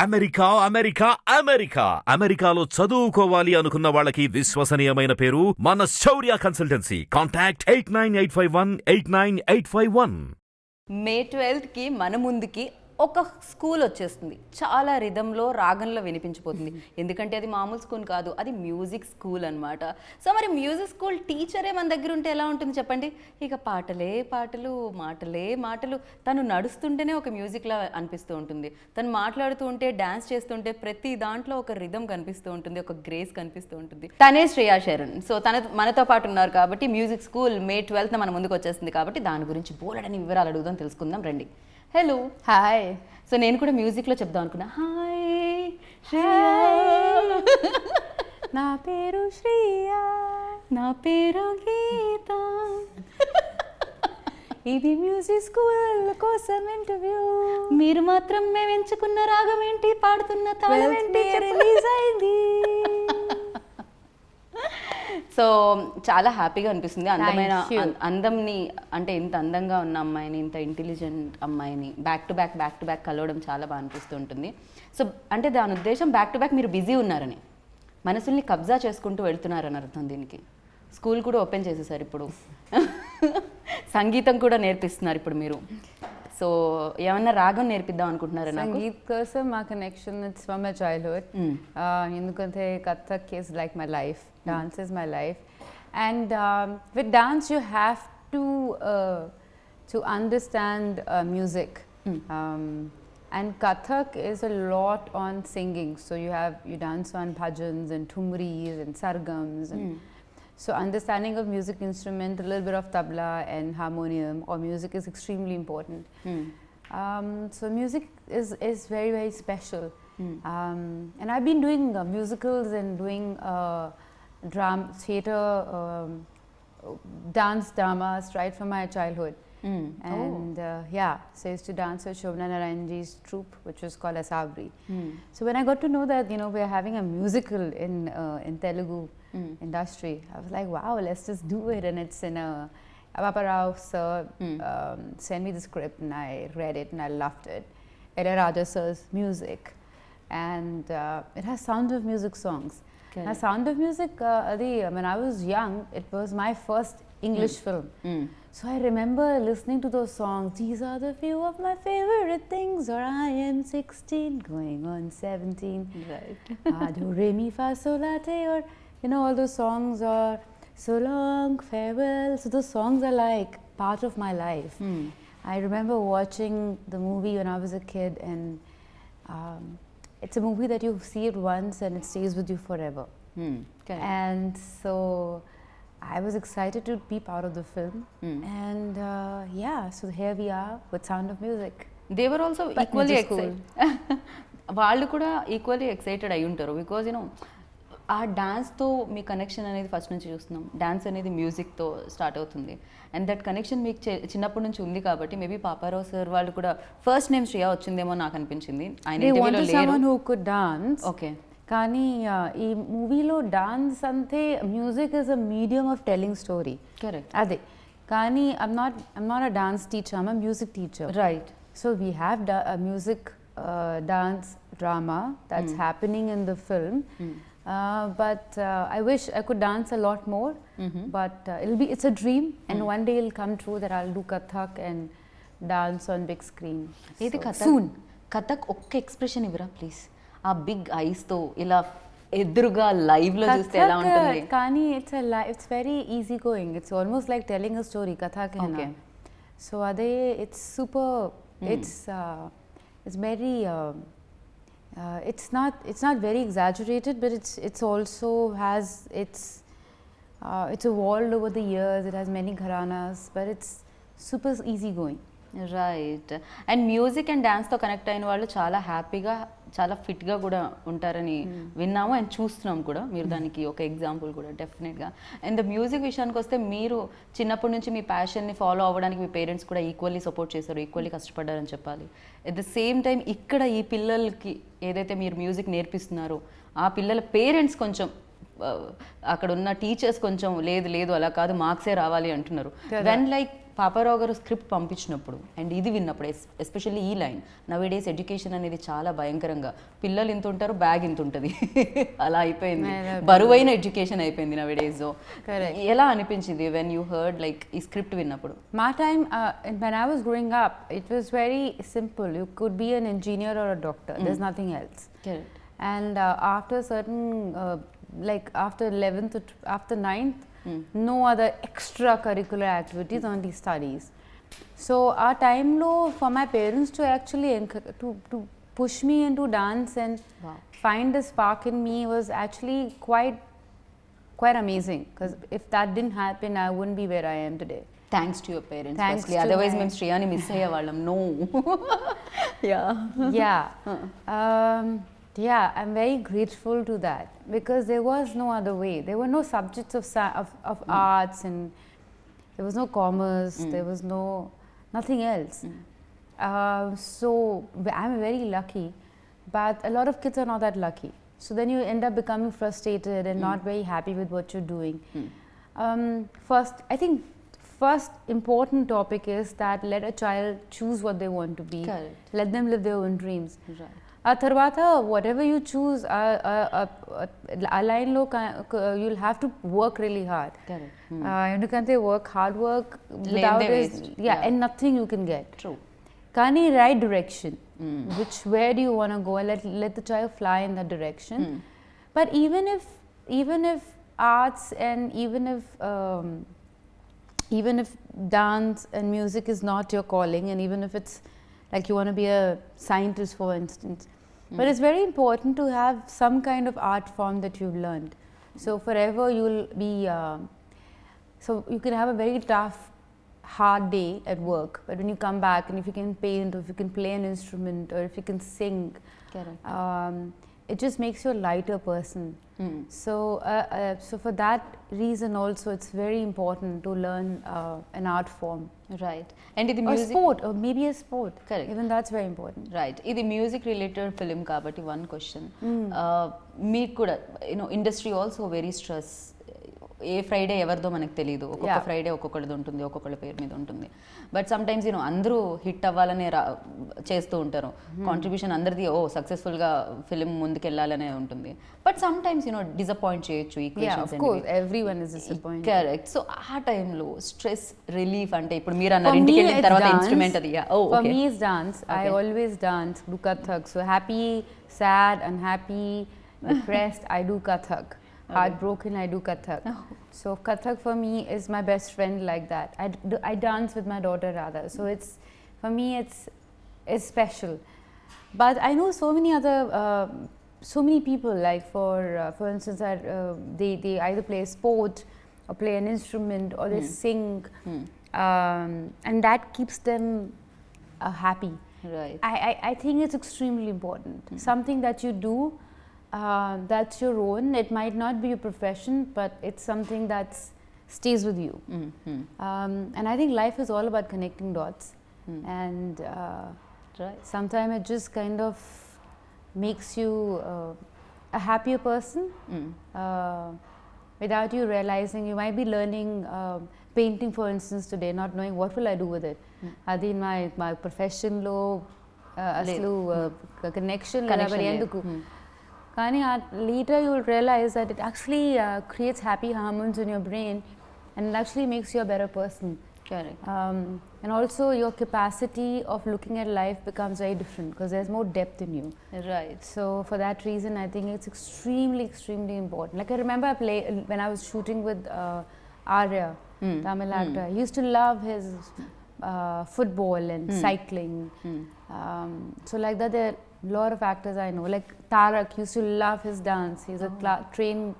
America America America అమెరికాలో చదువుకోవాలి అనుకున్న వాళ్ళకి విశ్వసనీయమైన పేరు మన శౌర్య కన్సల్టెన్సీ. కాంటాక్ట్ 8985189851. మే 12కి మన ముందుకి ఒక స్కూల్ వచ్చేస్తుంది. చాలా రిధంలో రాగంలో వినిపించిపోతుంది. ఎందుకంటే అది మామూలు స్కూల్ కాదు, అది మ్యూజిక్ స్కూల్ అనమాట. సో మరి మ్యూజిక్ స్కూల్ టీచరే మన దగ్గర ఉంటే ఎలా ఉంటుంది చెప్పండి? ఇక పాటలే పాటలు, మాటలే మాటలు. తను నడుస్తుంటేనే ఒక మ్యూజిక్లా అనిపిస్తూ ఉంటుంది. తను మాట్లాడుతూ ఉంటే, డాన్స్ చేస్తుంటే ప్రతి దాంట్లో ఒక రిధం కనిపిస్తూ ఉంటుంది, ఒక గ్రేస్ కనిపిస్తూ ఉంటుంది. తనే శ్రేయా శరణ్. సో మనతో పాటు ఉన్నారు కాబట్టి మ్యూజిక్ స్కూల్ మే 12న మన ముందుకు వచ్చేస్తుంది కాబట్టి దాని గురించి బోలెడని వివరాలు అడుగుదాం, తెలుసుకుందాం రండి. Hello, hi. సో నేను కూడా మ్యూజిక్లో చెప్దాం అనుకున్నా. హాయ్ శ్రేయా, నా పేరు శ్రీయా, నా పేరు గీత, ఇది మ్యూజిక్ స్కూల్ కోసం ఇంటర్వ్యూ. మీరు మాత్రం మేము ఎంచుకున్న రాగం ఏంటి, పాడుతున్న తాళం ఏంటి రిలీజ్ అయింది. సో చాలా హ్యాపీగా అనిపిస్తుంది. అందమైన అందంని, అంటే ఇంత అందంగా ఉన్న అమ్మాయిని, ఇంత ఇంటెలిజెంట్ అమ్మాయిని బ్యాక్ టు బ్యాక్ కలవడం చాలా బాగా అనిపిస్తూ ఉంటుంది. సో అంటే దాని ఉద్దేశం బ్యాక్ టు బ్యాక్ మీరు బిజీ ఉన్నారని, మనసుల్ని కబ్జా చేసుకుంటూ వెళ్తున్నారని అర్థం. దీనికి స్కూల్ కూడా ఓపెన్ చేసేసారు ఇప్పుడు. సంగీతం కూడా నేర్పిస్తున్నారు ఇప్పుడు మీరు. సో ఏమన్నా రాగం నేర్పిద్దాం అనుకుంటున్నారా? సంగీత్ కోసం మా connection it's from my childhood. ఎందుకంటే Kathak is like my life, dance is my life. And with dance you have to understand music. And Kathak is a lot on singing. So you dance on bhajans and thumris and sargams. And so understanding of music instrument, a little bit of tabla and harmonium or music is extremely important. So music is very, very special. And I've been doing musicals and doing theatre, dance dramas right from my childhood. And so I used to dance with Shobna Narayanji's troupe, which was called Asabri. So when I got to know that we're having a musical in Telugu industry, I was like, wow, let's just do it. And it's in a Papa Rao sir sent me the script and I read it and I loved it. Raja sir's music, and it has Sound of Music songs. Now, Sound of Music, when I was young, it was my first English film. So I remember listening to those songs. These are the few of my favorite things, or I am 16 going on 17. Right. Do re mi fa sol la te, or all those songs are so long, farewell. So those songs are like part of my life. I remember watching the movie when I was a kid, and it's a movie that you see it once and it stays with you forever. And so I was excited to be part of the film. And so here we are with Sound of Music. They were also equally excited. వాళ్ళు కూడా equally excited అయి ఉంటారు. Because ఆ డాన్స్తో మీ connection అనేది first నుంచి చూస్తున్నాం. Dance అనేది మ్యూజిక్తో start అవుతుంది. అండ్ దట్ కనెక్షన్ మీకు చిన్నప్పటి నుంచి ఉంది కాబట్టి మేబీ పాపారావు సార్ వాళ్ళు కూడా ఫస్ట్ నేమ్ శ్రేయా వచ్చిందేమో నాకు అనిపించింది. ఆయన ఇంటర్వ్యూలో లేరు. ఓకే, కానీ ఈ మూవీలో డాన్స్ అంటే music is a medium of telling story. Correct. అదే, కానీ I'm not a dance teacher, I'm a music teacher. Right. So we have music dance drama that's happening in the film. But I wish I could dance a lot more. But it's a dream, and one day it'll come true that I'll do Kathak and dance on big screen. Soon. Kathak ఒక్క expression ఇవ్వరా please? ఆ big ice తో ఇలా ఎదురుగా live లో చూస్తే ఎలా ఉంటుంది? కానీ it's very easy going. It's almost like telling a story. Kathak hai na. So ade it's super. It's very it's not very exaggerated, but it's also has it's evolved over the years. It has many gharanas, but it's super easy going. Right. And music and డాన్స్తో connect అయిన వాళ్ళు చాలా హ్యాపీగా, చాలా ఫిట్గా కూడా ఉంటారని విన్నాము అండ్ చూస్తున్నాం కూడా. మీరు దానికి ఒక ఎగ్జాంపుల్ కూడా డెఫినెట్గా. అండ్ మ్యూజిక్ విషయానికి వస్తే మీరు చిన్నప్పటి నుంచి మీ ప్యాషన్ని ఫాలో అవ్వడానికి మీ పేరెంట్స్ కూడా ఈక్వల్లీ సపోర్ట్ చేశారు, ఈక్వల్లీ కష్టపడ్డారని చెప్పాలి. అట్ ద సేమ్ టైం ఇక్కడ ఈ పిల్లలకి ఏదైతే మీరు మ్యూజిక్ నేర్పిస్తున్నారో ఆ పిల్లల పేరెంట్స్ కొంచెం, అక్కడ ఉన్న టీచర్స్ కొంచెం లేదు అలా కాదు మార్క్సే రావాలి అంటున్నారు. వెన్ లైక్ పాపారావు గారు స్క్రిప్ట్ పంపించినప్పుడు అండ్ ఇది విన్నప్పుడు ఎస్పెషల్లీ ఈ లైన్ నవేడేస్ ఎడ్యుకేషన్ అనేది చాలా భయంకరంగా పిల్లలు ఇంత ఉంటారు బ్యాగ్ ఇంత ఉంటుంది అలా అయిపోయింది బరువైన ఎడ్యుకేషన్ అయిపోయింది నవేడేస్. ఎలా అనిపించింది వెన్ యూ హర్డ్ లైక్ ఈ స్క్రిప్ట్ విన్నప్పుడు? My time, when I was growing up, it was very simple. You could be an engineer or a doctor. There's nothing else. Correct. And after certain, like after 11th, after 9th, no other extracurricular activities, only studies. So our time low for my parents to actually to push me into dance and find a spark in me was actually quite amazing. Because if that didn't happen, I wouldn't be where I am today. Thanks to your parents Thanks firstly, to otherwise my- మేము శ్రేయాని miss అయ్యేవాళ్ళం. No Yeah. Yeah, I'm very grateful to that because there was no other way. There were no subjects of arts, and there was no commerce. There was nothing else. So I'm very lucky, but a lot of kids are not that lucky. So then you end up becoming frustrated and not very happy with what you're doing. First important topic is that let a child choose what they want to be. Correct. Let them live their own dreams. Right. ఆ తర్వాత whatever you choose, ఆ లైన్లో you'll have to work really hard. Correct. ఎందుకంటే hard work Lane without they is, waste. yeah, and nothing you can get. True. కానీ right direction, where do you want to go, and let the child fly in that direction. But even if arts and even if dance and music is not your calling, and even if it's like you want to be a scientist for instance, but it's very important to have some kind of art form that you've learned. So forever you'll be so you can have a very tough hard day at work, but when you come back and if you can paint, or if you can play an instrument, or if you can sing, Correct. it just makes you a lighter person. So for that reason also it's very important to learn an art form, right. And ఇది or music, sport, or maybe a sport. Correct. Even that's very important. Right, ఇది music related film కాబట్టి one question, మీకు కూడా you know industry also very stress. ఏ Friday ఎవరిదో మనకు తెలియదు, ఒక్కొక్క Yeah. ఫ్రైడే ఒక్కొక్కటిది ఉంటుంది, ఒక్కొక్కళ్ళ పేరు మీద ఉంటుంది. బట్ సమ్ టైమ్స్ అందరూ హిట్ అవ్వాలనే చేస్తూ ఉంటారు, కాంట్రిబ్యూషన్ అందరిది సక్సెస్ఫుల్గా ఫిలిం ముందుకెళ్ళాలనే ఉంటుంది. బట్ సమ్ టైమ్స్ డిసప్పాయింట్ చేయొచ్చు Yeah, of course, everyone is disappointed. Correct. So ఆ టైంలో స్ట్రెస్ రిలీఫ్ అంటే ఇప్పుడు మీరు అన్నారు For ఇంటికి me, వెళ్ళిన it's తర్వాత dance. ఇన్స్ట్రుమెంట్ అది. For me, it's dance. I Okay. always dance, do Kathak. So happy, sad, unhappy, depressed, I do Kathak. Heartbroken, I do Kathak. So Kathak for me is my best friend like that. I dance with my daughter rather. So it's, for me, it's special. But I know so many other, so many people, like for instance, they either play a sport or play an instrument or they sing, and that keeps them happy. Right. I think it's extremely important. Something that you do, that's your own. It might not be your profession, but it's something that stays with you. And I think life is all about connecting dots. And right. sometimes it just kind of makes you a happier person. Without you realizing, you might be learning painting, for instance, today, not knowing what will I do with it. Adi my profession lo aslu connection Connection లేదు. లేదు. ఎందుకు కానీ later you will realize that it actually creates happy hormones in your brain, and it actually makes you a better person. Correct. And also your capacity of looking at life becomes very different because there's more depth in you. Right. So for that reason, I think it's extremely important. Like I remember when I was shooting with Arya, Tamil actor. He used to love his football and cycling. So like that, there are a lot of actors I know. Like Tarak used to love his dance. He's a trained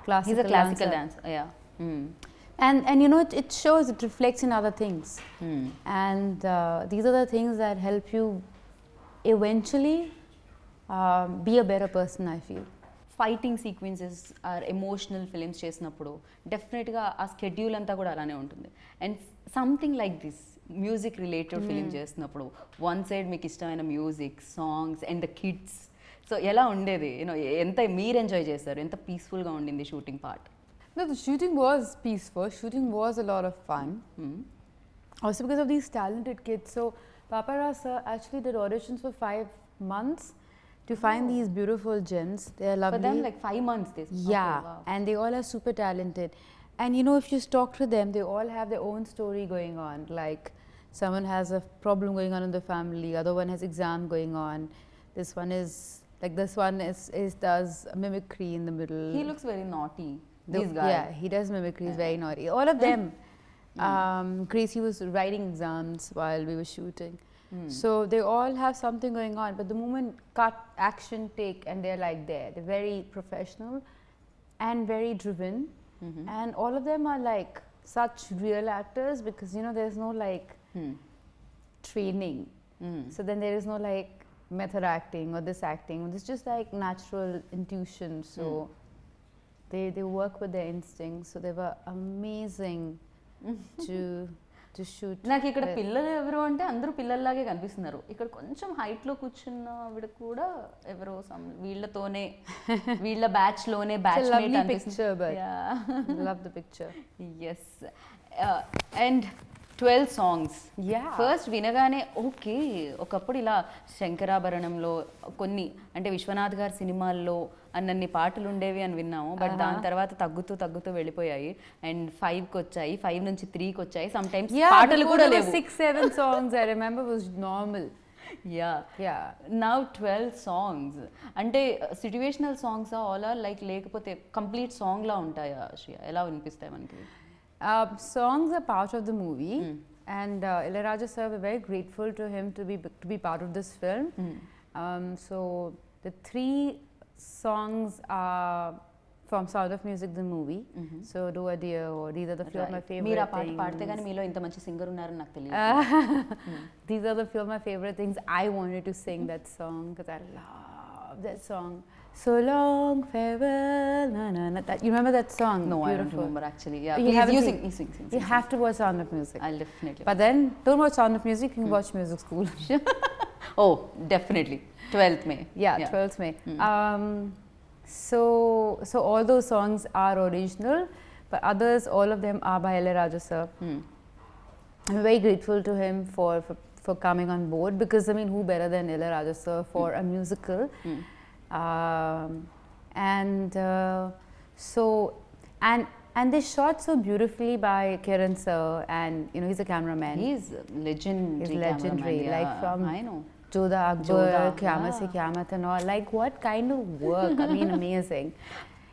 classical He's a classical dancer. dancer. Yeah. And it shows, it reflects in other things. And these are the things that help you eventually be a better person, I feel. Fighting sequences or emotional films చేసినప్పుడు డెఫినెట్గా ఆ schedule అంతా కూడా అలానే ఉంటుంది. And something like this music related film చేసినప్పుడు one side మీకు ఇష్టమైన music, songs and the kids, so ఎలా ఉండేది? ఎంత మీరు ఎంజాయ్ చేస్తారు? ఎంత పీస్ఫుల్గా ఉండింది shooting part? No, the shooting was peaceful. Shooting was a lot of fun. Also because of these talented kids. So Papa Ras sir actually did auditions for 5 months to find these beautiful gems. They are lovely. For them, like 5 months. This. Yeah, Okay, wow. and they all are super talented. And you know, if you just talk to them, they all have their own story going on. Like someone has a problem going on in the family, other one has exam going on. This one is like does mimicry in the middle. He looks very naughty. This guy. Yeah, he does mimicry. He's very naughty. All of them. Gracie was writing exams while we were shooting. So they all have something going on. But the moment cut, action, take, and they're like there. They're very professional and very driven. And all of them are like such real actors because, you know, there's no like training. So then there is no like method acting or this acting. It's just like natural intuition. So they work with their instincts. So they were amazing to shoot. నాకు ఇక్కడ పిల్లలు ఎవరు అంటే అందరూ పిల్లల్లాగే కనిపిస్తున్నారు. ఇక్కడ కొంచెం height లో కూర్చున్న ఆవిడ కూడా ఎవరో వీళ్ళతోనే వీళ్ళ బ్యాచ్ లోనే బ్యాచ్ మేట్ అనిపిస్తుంది. Love the picture. Yes. And 12 songs. Yeah. First వినగానే ఓకే, ఒకప్పుడు ఇలా శంకరాభరణంలో కొన్ని అంటే విశ్వనాథ్ గారి సినిమాల్లో అన్నన్ని పాటలు ఉండేవి అని విన్నాము. బట్ దాని తర్వాత తగ్గుతూ తగ్గుతూ వెళ్ళిపోయాయి. అండ్ 5కి వచ్చాయి, 5 నుంచి 3కి వచ్చాయి. సమ్ టైమ్స్ పాటలు కూడా లేవు. 6-7 songs I remember was normal. Yeah. Now 12 songs. అంటే situational songs all are like లేకపోతే కంప్లీట్ సాంగ్ లా ఉంటాయా శ్రియ? ఎలా వినిపిస్తాయి మనకి? Songs are part of the movie, and Ilayaraja sir, we're very grateful to him to be part of this film. So the 3 songs are from Sound of Music, the movie. So Do a Dear, or these are the few of my favorite మీరు ఆ పాట things. పాడితే కానీ మీలో ఇంత మంచి singer ఉన్నారని నాకు తెలియదు. These are the few of my favorite things. I wanted to sing that song because I love that song. So long farewell, na na na. That, you remember that song? No, Beautiful. I don't remember actually. Yeah, You please haven't sing. You have to watch Sound of Music. I'll definitely. But then, don't watch Sound of Music, you can watch Music School. Oh, definitely. 12th May. Yeah, 12th May. So all those songs are original, but others, all of them are by Ilayaraja sir. I'm very grateful to him for coming on board because, I mean, who better than Ilayaraja sir for a musical? And they shot so beautifully by Kiran sir, and you know, he's a cameraman. He's legendary. He's legendary, cameraman, like from I know. Jodha Akbar, Jodha, Qiyamah Se Qiyamah and all. Like, what kind of work? I mean, amazing.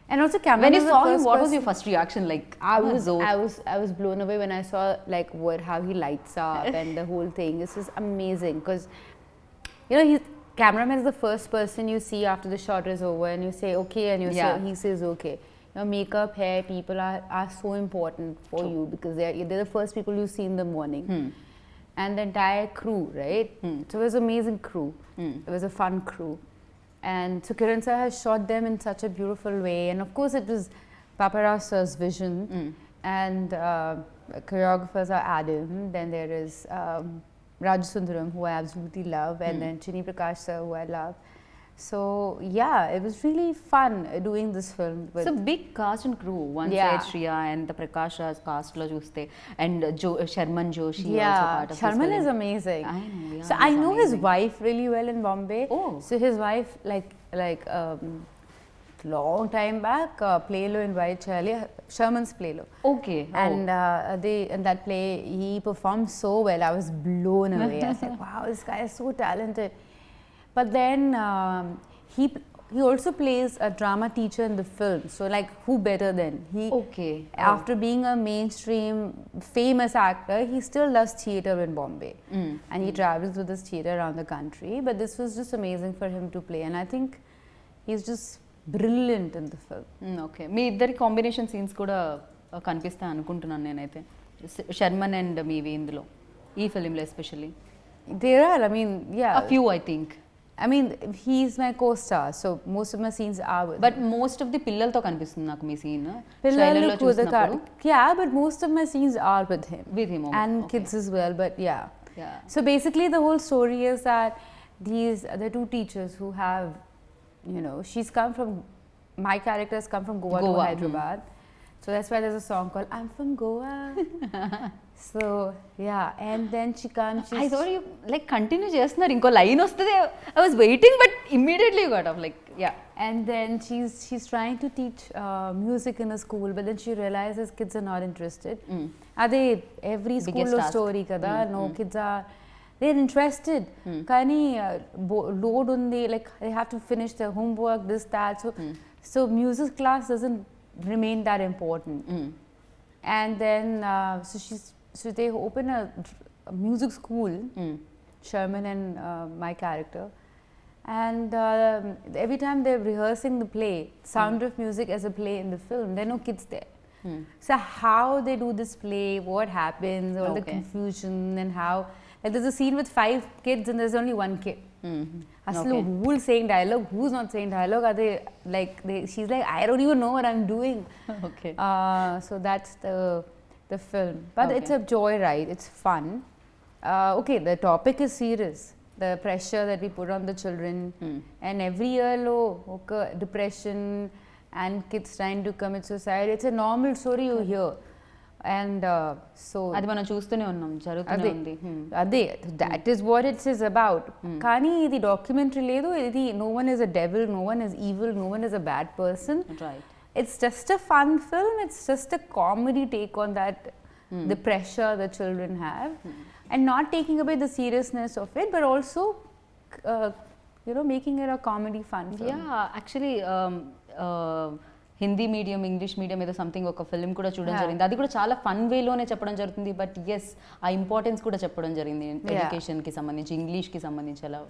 And also, camera. When you saw him, what was your first reaction? Like, I was blown away when I saw like how he lights up and the whole thing. This is amazing because, you know, cameraman is the first person you see after the shot is over, and you say okay, and he says okay. You know, makeup, hair, people are so important for you because they're the first people you see in the morning. And the entire crew, right? So it was an amazing crew. It was a fun crew. And so Kiran sir has shot them in such a beautiful way. And of course it was Papa Rao sir's vision. And choreographers are Adam. Then there is Raj Sundaram, who I absolutely love. And then Chini Prakash sir, who I love. So yeah, it was really fun doing this film. It's a big cast and crew. One side Shriya and the Prakash's cast lo chuste, and Sharman Joshi also part of Sharman this is film. amazing. I know. Yeah, So I know his wife really well in Bombay. Oh. So his wife, like long time back, Playlo invited Sherman's Playlo. Okay. And in that play he performed so well. I was blown away. I said, wow, this guy is so talented. But then he also plays a drama teacher in the film. So like, who better than he? Okay. After being a mainstream famous actor, he still does theatre in Bombay, and he travels with his theatre around the country. But this was just amazing for him to play, and I think he's just brilliant in the film. Okay. మీ ఇద్దరి combination scenes కూడా కనిపిస్తాయి అనుకుంటున్నాను నేనైతే. Sharman and మీవి ఇందులో ఈ ఫిలింలో especially. There are, I mean, yeah. A few, I think. I mean, he's my co-star, so most of my scenes are with But most of the పిల్లలతో కనిపిస్తుంది నాకు మీ scene. Pillalu Kudaka. Yeah, but most of my scenes are with him. With him, and okay. kids as well, but yeah. Yeah. So basically the whole story is that the 2 teachers who have, you know, my characters come from Goa to Hyderabad. So that's why there's a song called I'm from Goa. So yeah, and then she comes. I thought you like continue చేస్తున్నారు ఇంకో line వస్తుంది. I was waiting but immediately you got off like yeah. And then she's trying to teach music in a school, but then she realizes kids are not interested. Ade every school task. story kada. No kids are, they're interested. Kani load undi, like they have to finish their homework, this that. So music class doesn't remain that important. And then so they open a music school, Sherman and my character. And every time they're rehearsing the play, Sound of Music as a play in the film, there are no kids there. So how they do this play, what happens, all the confusion, and how, like there's a scene with 5 kids and there's only 1 kid. Aslu, who's saying dialogue, who's not saying dialogue? Are they like she's like, I don't even know what I'm doing. Okay. So that's the film, but it's a joyride. It's fun. Okay, the topic is serious. The pressure that we put on the children, and every year okay, depression and kids trying to commit suicide. It's a normal story you hear, and so అది మనం చూస్తూనే ఉన్నాం, జరుగుతూనే ఉంది. అదే that is what it is about. కానీ ఇది documentary లేదు, ఇది no one is a devil, no one is evil, no one is a bad person. Right. It's just a fun film. It's just a comedy take on that, the pressure the children have, and not taking away the seriousness of it, but also, making it a comedy fun film. Yeah, actually, Hindi medium, English medium ఏదో something ఒక film కూడా చూడడం జరిగింది. అది కూడా చాలా fun వేలోనే చెప్పడం జరుగుతుంది, బట్ ఎస్ ఆ ఇంపార్టెన్స్ కూడా చెప్పడం జరిగింది ఎడ్యుకేషన్కి సంబంధించి, ఇంగ్లీష్కి సంబంధించి అలా.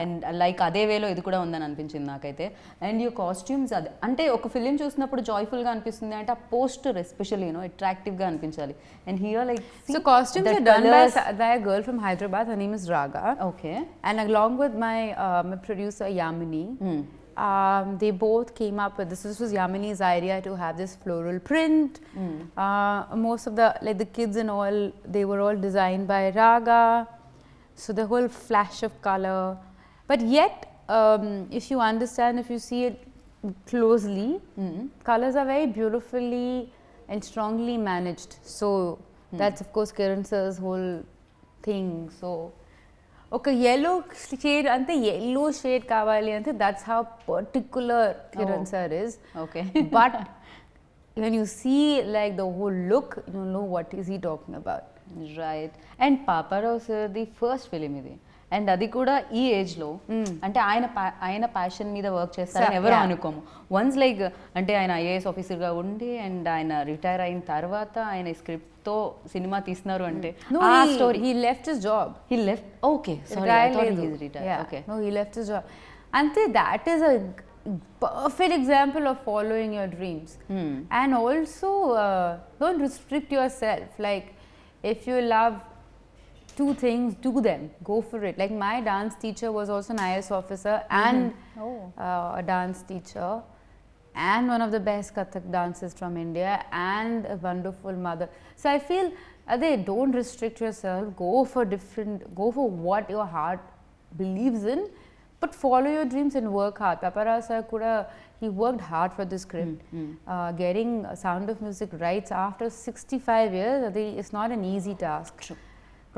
అండ్ లైక్ అదే వేలో ఇది కూడా ఉందని అనిపించింది నాకైతే. అండ్ యూ కాస్ట్యూమ్స్, అది అంటే ఒక ఫిలిం చూసినప్పుడు జాయ్ఫుల్గా అనిపిస్తుంది అంటే ఆ పోస్టర్ ఎస్పెషల్లీ అట్రాక్టివ్గా అనిపించాలి. And here like so costumes are done by a girl from Hyderabad. Her name is Raga. Okay. And along with my producer Yamini, they both came up with this. This was Yamini's idea to have this floral print. Most of the kids and all, they were all designed by Raga. So the whole flash of color. But yet, if you understand, if you see it closely, colors are very beautifully and strongly managed. So that's of course Kiran sir's whole thing. So ఒక yellow shade ante yellow shade kavali ante, that's how particular Kiran sir is. Okay. But when you see like the whole look, you know what is he talking about. Right. And Paparao sir the first film ఇది, and అది కూడా ఈ ఏజ్లో. అంటే ఆయన passion మీద work చేస్తారని ఎవరు అనుకోము. వన్స్ లైక్ అంటే ఆయన ఐఏఎస్ ఆఫీసర్గా ఉండి అండ్ ఆయన రిటైర్ అయిన తర్వాత ఆయన స్క్రిప్ట్తో సినిమా తీస్తున్నారు అంటే ఆ story. He left his job. He left. Okay, sorry, I thought he is retired. Yeah. Okay. No, he left his job. Ante that is a perfect example of following your dreams. And also don't restrict yourself. Like if you love 2 things, do them, go for it. Like my dance teacher was also an IAS officer and a dance teacher and one of the best Kathak dancers from India and a wonderful mother. So I feel don't restrict yourself, go for what your heart believes in, but follow your dreams and work hard. Paparao sir kuda, he worked hard for this script. Getting Sound of Music rights after 65 years, it's not an easy task. True.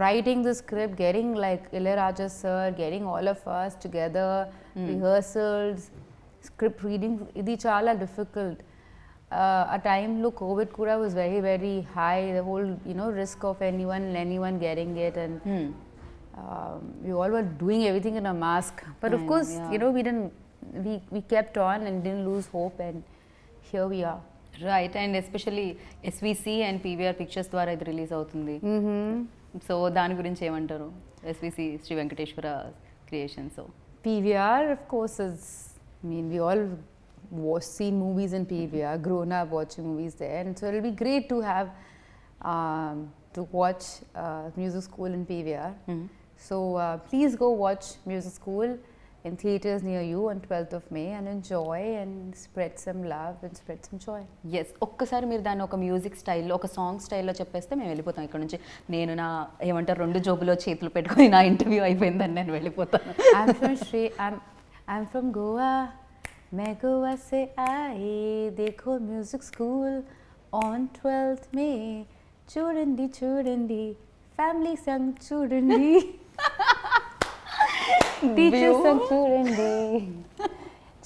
Writing the script, getting like Ilayaraja sir, getting all of us together, rehearsals, script reading, idi chala difficult. A time lo COVID kuda was very very high, the whole risk of anyone getting it, and we all were doing everything in a mask, but of course we kept on and didn't lose hope, and here we are. Right. And especially SVC and PVR Pictures ద్వారా ఇది release అవుతుంది. So దాని గురించి ఏమంటారు? SVC Sri Venkateswara creation. So PVR of course is, I mean we all seen movies in PVR, grown up watching movies there, and so it'll be great to have to watch music school in PVR. So please go watch music school in theatres near you on 12th of May and enjoy and spread some love and spread some joy. Yes, ఒక్కసారి మీరు దాన్ని ఒక music స్టైల్లో, ఒక song స్టైల్లో చెప్పేస్తే మేము వెళ్ళిపోతాం ఇక్కడ నుంచి. నేను నా ఏమంటారు 2 జోబులో చేతులు పెట్టుకొని నా ఇంటర్వ్యూ అయిపోయిందని నేను వెళ్ళిపోతాను. I'm from Goa, मैं गोवा से आई, देखो music school on 12th May, చూడండి చూడండి ఫ్యామిలీ సాంగ్ చూడండి టీచర్ సాంగ్ చూడండి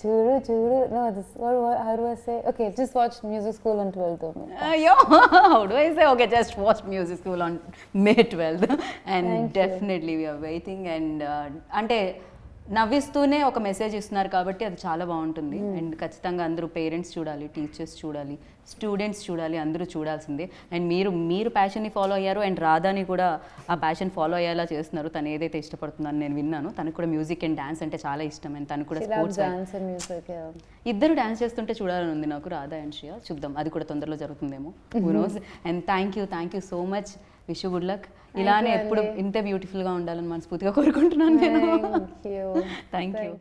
చూడు చూడు no this what how do I say okay just watch music school on 12th of May. Yo, how do I say? Okay, just watch music school on May 12th. And Thank you. definitely we are waiting. And అంటే నవ్విస్తూనే ఒక message ఇస్తున్నారు కాబట్టి అది చాలా బాగుంటుంది. And ఖచ్చితంగా అందరూ parents చూడాలి, టీచర్స్ చూడాలి, స్టూడెంట్స్ చూడాలి, అందరూ చూడాల్సిందే. అండ్ మీరు ప్యాషన్ని ఫాలో అయ్యారు అండ్ రాధాని కూడా ఆ ప్యాషన్ ఫాలో అయ్యేలా చేస్తున్నారు. తను ఏదైతే ఇష్టపడుతుందని నేను విన్నాను. తనకు కూడా మ్యూజిక్ అండ్ డాన్స్ అంటే చాలా ఇష్టం. అండ్ తను కూడా She loves sports dance and music, yeah. ఇద్దరు డాన్స్ చేస్తుంటే చూడాలని ఉంది నాకు, రాధా అండ్ శ్రియ. చూద్దాం, అది కూడా తొందరలో జరుగుతుందేమో. Who knows. And thank you so much. Wish good luck. ఇలానే you, ఎప్పుడు Andy. ఇంతే బ్యూటిఫుల్గా ఉండాలని మనస్ఫూర్తిగా కోరుకుంటున్నాను నేను. Thank you. Thank you.